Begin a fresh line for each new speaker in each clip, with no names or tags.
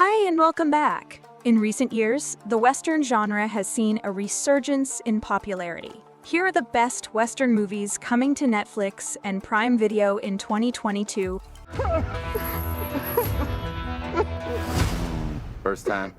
Hi and welcome back. In recent years, the Western genre has seen a resurgence in popularity. Here are the best Western movies coming to Netflix and Prime Video in 2022.
First time.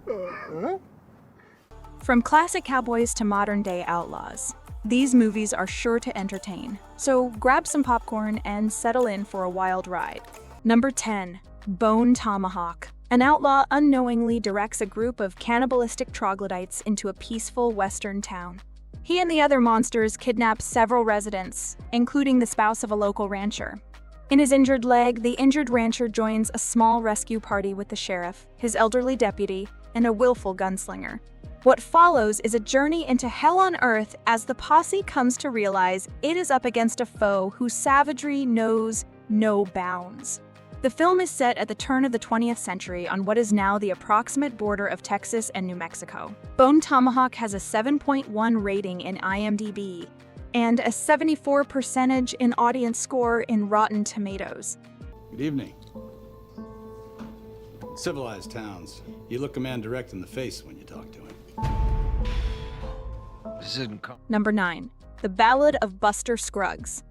From classic cowboys to modern-day outlaws, these movies are sure to entertain. So grab some popcorn and settle in for a wild ride. Number 10. Bone Tomahawk. An outlaw unknowingly directs a group of cannibalistic troglodytes into a peaceful western town. He and the other monsters kidnap several residents, including the spouse of a local rancher. In his injured leg, the injured rancher joins a small rescue party with the sheriff, his elderly deputy, and a willful gunslinger. What follows is a journey into hell on earth as the posse comes to realize it is up against a foe whose savagery knows no bounds. The film is set at the turn of the 20th century on what is now the approximate border of Texas and New Mexico. Bone Tomahawk has a 7.1 rating in IMDb and a 74% in audience score in Rotten Tomatoes.
Good evening. Civilized towns. You look a man direct in the face when you talk to him.
Number 9. The Ballad of Buster Scruggs.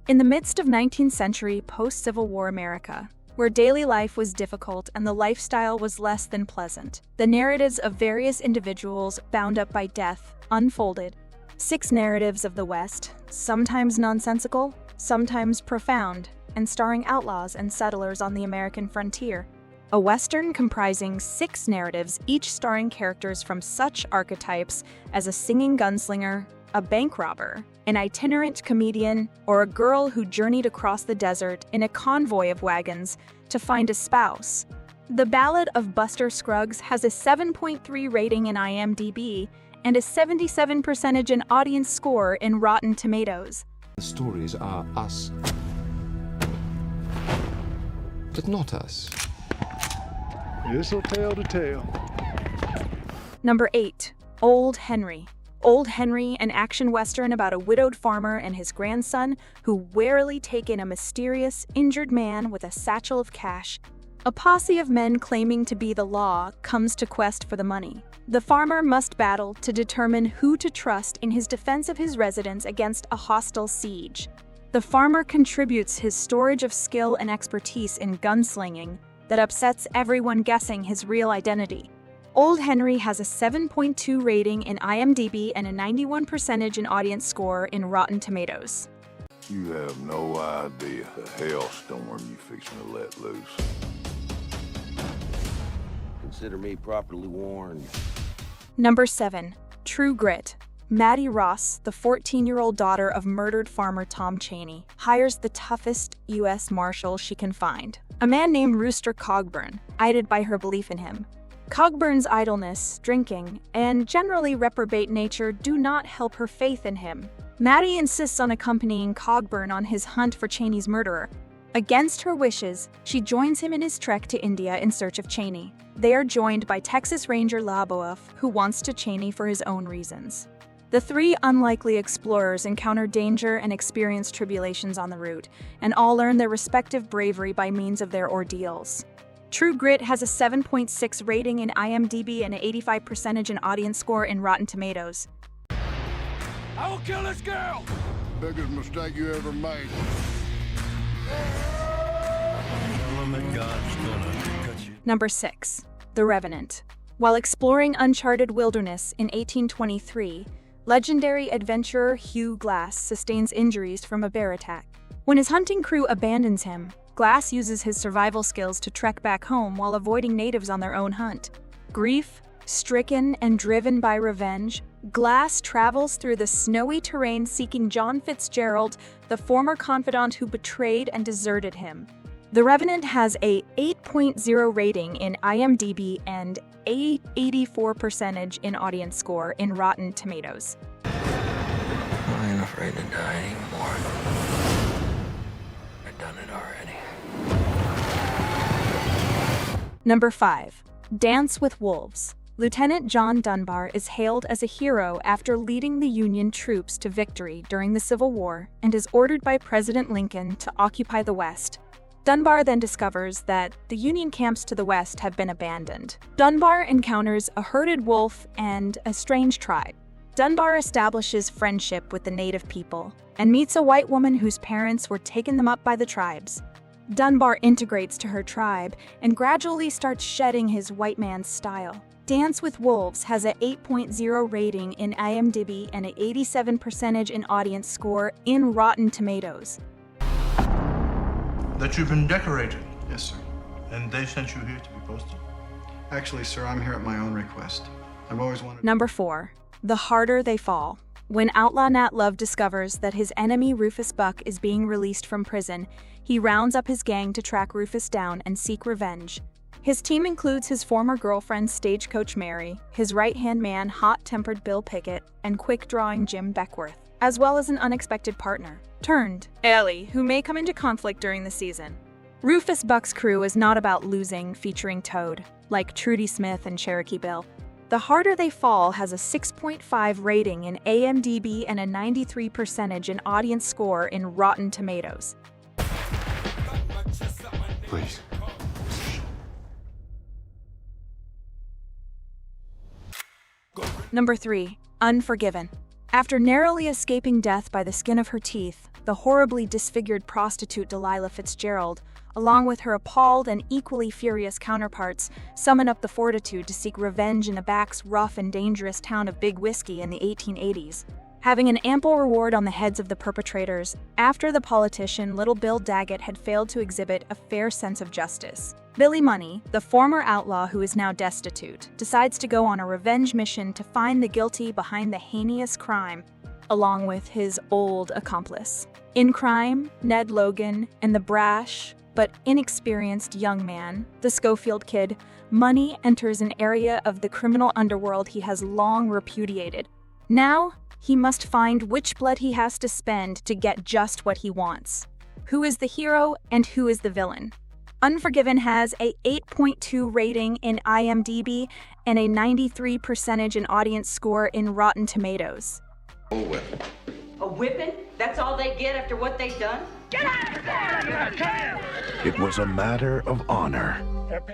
In the midst of 19th century post-Civil War America, where daily life was difficult and the lifestyle was less than pleasant, the narratives of various individuals bound up by death unfolded. 6 narratives of the West, sometimes nonsensical, sometimes profound, and starring outlaws and settlers on the American frontier. A Western comprising 6 narratives, each starring characters from such archetypes as a singing gunslinger, a bank robber, an itinerant comedian, or a girl who journeyed across the desert in a convoy of wagons to find a spouse. The Ballad of Buster Scruggs has a 7.3 rating in IMDb and a 77% in audience score in Rotten Tomatoes.
The stories are us, but not us.
This'll tell to tale.
Number 8. Old Henry. Old Henry, an action western about a widowed farmer and his grandson who warily take in a mysterious, injured man with a satchel of cash. A posse of men claiming to be the law comes to quest for the money. The farmer must battle to determine who to trust in his defense of his residence against a hostile siege. The farmer contributes his storage of skill and expertise in gunslinging that upsets everyone guessing his real identity. Old Henry has a 7.2 rating in IMDb and a 91% in audience score in Rotten Tomatoes.
You have no idea the hailstorm you fixing to let loose.
Consider me properly warned.
Number 7. True Grit. Maddie Ross, the 14-year-old daughter of murdered farmer Tom Chaney, hires the toughest U.S. Marshal she can find, a man named Rooster Cogburn, aided by her belief in him. Cogburn's idleness, drinking, and generally reprobate nature do not help her faith in him. Maddie insists on accompanying Cogburn on his hunt for Chaney's murderer. Against her wishes, she joins him in his trek to India in search of Chaney. They are joined by Texas Ranger Laboeuf, who wants to Chaney for his own reasons. The 3 unlikely explorers encounter danger and experience tribulations on the route, and all learn their respective bravery by means of their ordeals. True Grit has a 7.6 rating in IMDb and an 85% in audience score in Rotten Tomatoes.
I will kill this girl!
Biggest mistake you ever made.
Number 6. The Revenant. While exploring uncharted wilderness in 1823, legendary adventurer Hugh Glass sustains injuries from a bear attack. When his hunting crew abandons him, Glass uses his survival skills to trek back home while avoiding natives on their own hunt. Grief, stricken and driven by revenge, Glass travels through the snowy terrain seeking John Fitzgerald, the former confidant who betrayed and deserted him. The Revenant has a 8.0 rating in IMDb and a 84% in audience score in Rotten Tomatoes.
I ain't afraid to die anymore. I've done it already.
Number 5. Dance with Wolves. Lieutenant John Dunbar is hailed as a hero after leading the Union troops to victory during the Civil War and is ordered by President Lincoln to occupy the West. Dunbar then discovers that the Union camps to the west have been abandoned. Dunbar encounters a herded wolf and a strange tribe. Dunbar establishes friendship with the native people and meets a white woman whose parents were taken them up by the tribes. Dunbar integrates to her tribe and gradually starts shedding his white man's style. Dance with Wolves has an 8.0 rating in IMDb and an 87% in audience score in Rotten Tomatoes.
That you've been decorated,
Yes, sir.
and they sent you here to be posted.
Actually, sir, I'm here at my own request. I've always wanted...
Number 4. The Harder They Fall. When outlaw Nat Love discovers that his enemy Rufus Buck is being released from prison, he rounds up his gang to track Rufus down and seek revenge. His team includes his former girlfriend Stagecoach Mary, his right-hand man hot-tempered Bill Pickett, and quick-drawing Jim Beckworth, as well as an unexpected partner, Turned, Ellie, who may come into conflict during the season. Rufus Buck's crew is not about losing, featuring Toad, like Trudy Smith and Cherokee Bill. The Harder They Fall has a 6.5 rating in IMDb and a 93% in audience score in Rotten Tomatoes.
Please.
Number 3. Unforgiven. After narrowly escaping death by the skin of her teeth, the horribly disfigured prostitute Delilah Fitzgerald, along with her appalled and equally furious counterparts, summon up the fortitude to seek revenge in the Back's rough and dangerous town of Big Whiskey in the 1880s. Having an ample reward on the heads of the perpetrators, after the politician Little Bill Daggett had failed to exhibit a fair sense of justice, Billy Money, the former outlaw who is now destitute, decides to go on a revenge mission to find the guilty behind the heinous crime, along with his old accomplice. In crime, Ned Logan and the brash but inexperienced young man, the Schofield Kid, Money enters an area of the criminal underworld he has long repudiated. Now, he must find which blood he has to spend to get just what he wants. Who is the hero and who is the villain? Unforgiven has a 8.2 rating in IMDb and a 93% in audience score in Rotten Tomatoes.
A whipping? That's all they get after what they've done? Get out of there!
It was a matter of honor.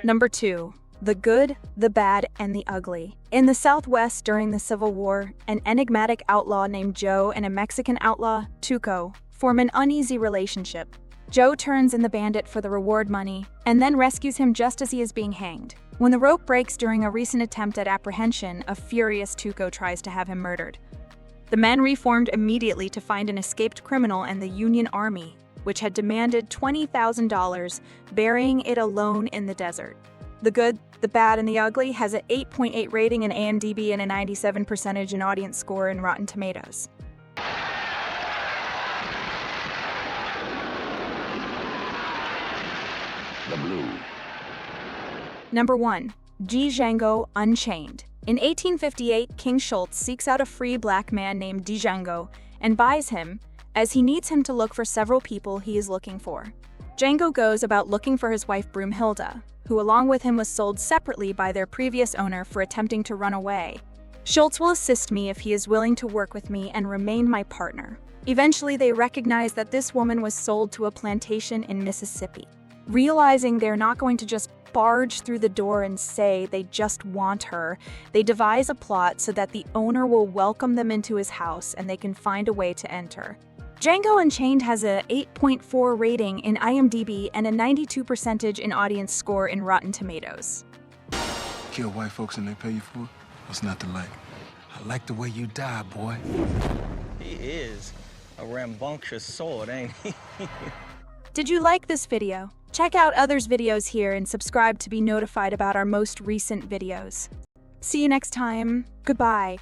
Number 2. The Good, the Bad, and the Ugly. In the Southwest during the Civil War, an enigmatic outlaw named Joe and a Mexican outlaw, Tuco, form an uneasy relationship. Joe turns in the bandit for the reward money and then rescues him just as he is being hanged. When the rope breaks during a recent attempt at apprehension, a furious Tuco tries to have him murdered. The men reformed immediately to find an escaped criminal and the Union Army, which had demanded $20,000, burying it alone in the desert. The Good, the Bad, and the Ugly has an 8.8 rating in IMDb and a 97% in audience score in Rotten Tomatoes.
The Blue.
Number 1. Django Unchained. In 1858, King Schultz seeks out a free black man named Django and buys him, as he needs him to look for several people he is looking for. Django goes about looking for his wife Broomhilda, who along with him was sold separately by their previous owner for attempting to run away. Schultz will assist me if he is willing to work with me and remain my partner. Eventually, they recognize that this woman was sold to a plantation in Mississippi. Realizing they're not going to just barge through the door and say they just want her, they devise a plot so that the owner will welcome them into his house and they can find a way to enter. Django Unchained has a 8.4 rating in IMDb and a 92% in audience score in Rotten Tomatoes.
Kill white folks and they pay you for it? What's not to like? I like the way you die, boy.
He is a rambunctious sword, ain't he?
Did you like this video? Check out others' videos here and subscribe to be notified about our most recent videos. See you next time. Goodbye.